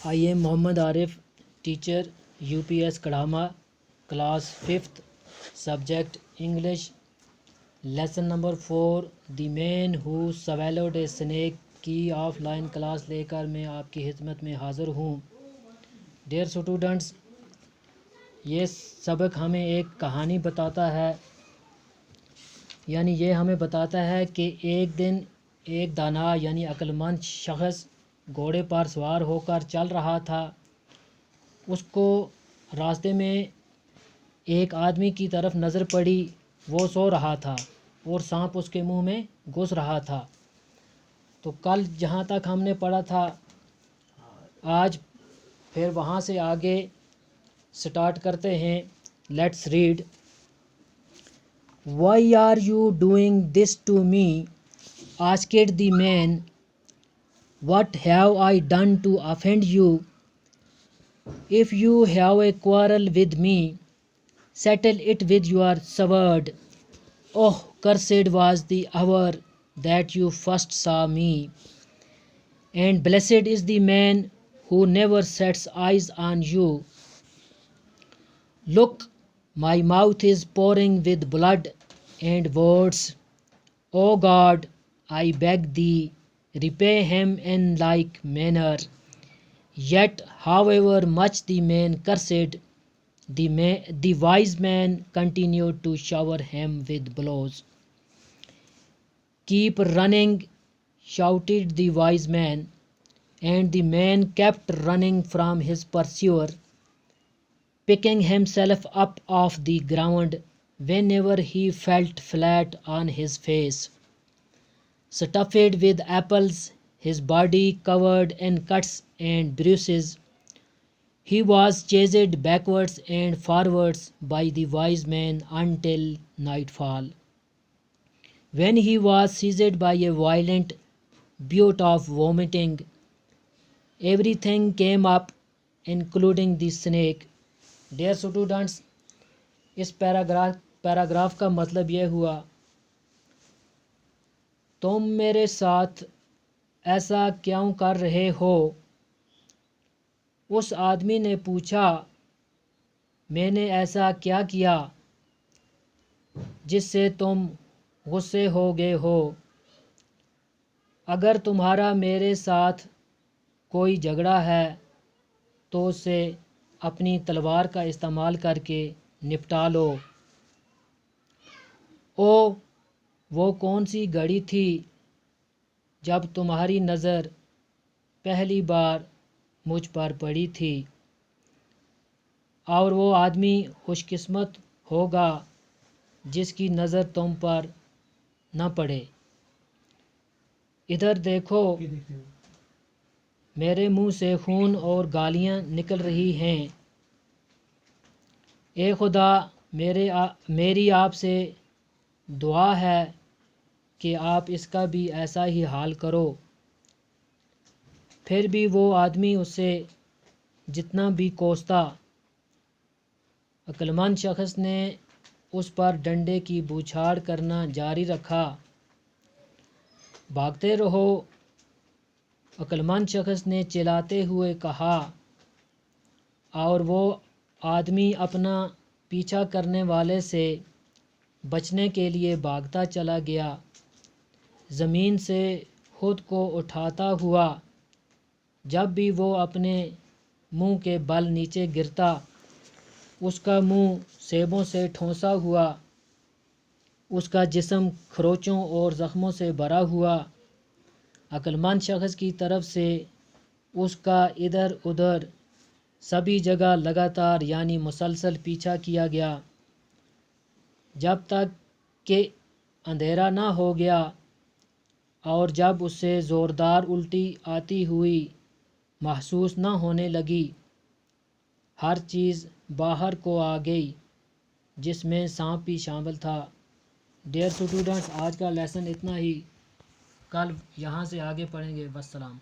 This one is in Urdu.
I am Mohammad Arif, teacher UPS Kadama, class 5th, subject English, lesson number 4, the man who swallowed a snake کی آف لائن کلاس لے کر میں آپ کی خدمت میں حاضر ہوں. ڈیئر اسٹوڈنٹس، یہ سبق ہمیں ایک کہانی بتاتا ہے، یعنی یہ ہمیں بتاتا ہے کہ ایک دن ایک دانا یعنی عقل مند شخص گھوڑے پر سوار ہو کر چل رہا تھا. اس کو راستے میں ایک آدمی کی طرف نظر پڑی. وہ سو رہا تھا اور سانپ اس کے منہ میں گھس رہا تھا. تو کل جہاں تک ہم نے پڑھا تھا، آج پھر وہاں سے آگے سٹارٹ کرتے ہیں. Let's read. Why are you doing this to me? asked the man. What have I done to offend you? If you have a quarrel with me, settle it with your sword. Oh, cursed was the hour that you first saw me, and blessed is the man who never sets eyes on you. Look, my mouth is pouring with blood and words. O God, I beg thee, repay him in like manner. Yet, however much the man cursed, the wise man continued to shower him with blows. Keep running, shouted the wise man, and the man kept running from his pursuer, picking himself up off the ground whenever he felt flat on his face. Stuffed with apples, his body covered in cuts and bruises, he was chased backwards and forwards by the wise man until nightfall, when he was seized by a violent bout of vomiting. Everything came up, including the snake. Dear students, اس پیراگراف کا مطلب یہ ہوا، تم میرے ساتھ ایسا کیوں کر رہے ہو؟ اس آدمی نے پوچھا، میں نے ایسا کیا کیا جس سے تم غصے ہو گئے ہو؟ اگر تمہارا میرے ساتھ کوئی جھگڑا ہے تو اسے اپنی تلوار کا استعمال کر کے نپٹا لو. او، وہ کون سی گھڑی تھی جب تمہاری نظر پہلی بار مجھ پر پڑی تھی؟ اور وہ آدمی خوش قسمت ہوگا جس کی نظر تم پر نہ پڑے. ادھر دیکھو، میرے منہ سے خون اور گالیاں نکل رہی ہیں. اے خدا، میری آپ سے دعا ہے کہ آپ اس کا بھی ایسا ہی حال کرو. پھر بھی وہ آدمی اسے جتنا بھی کوستا، عقل مند شخص نے اس پر ڈنڈے کی بوچھاڑ کرنا جاری رکھا. بھاگتے رہو، عقل مند شخص نے چلاتے ہوئے کہا، اور وہ آدمی اپنا پیچھا کرنے والے سے بچنے کے لیے بھاگتا چلا گیا. زمین سے خود کو اٹھاتا ہوا، جب بھی وہ اپنے منہ کے بل نیچے گرتا، اس کا منہ سیبوں سے ٹھونسا ہوا، اس کا جسم خروچوں اور زخموں سے بھرا ہوا. عقل مند شخص کی طرف سے اس کا ادھر ادھر سبھی جگہ لگاتار یعنی مسلسل پیچھا کیا گیا، جب تک کہ اندھیرا نہ ہو گیا. اور جب اسے زوردار الٹی آتی ہوئی محسوس نہ ہونے لگی، ہر چیز باہر کو آ گئی جس میں سانپ بھی شامل تھا. ڈیئر اسٹوڈنٹس، آج کا لیسن اتنا ہی، کل یہاں سے آگے پڑھیں گے. والسلام.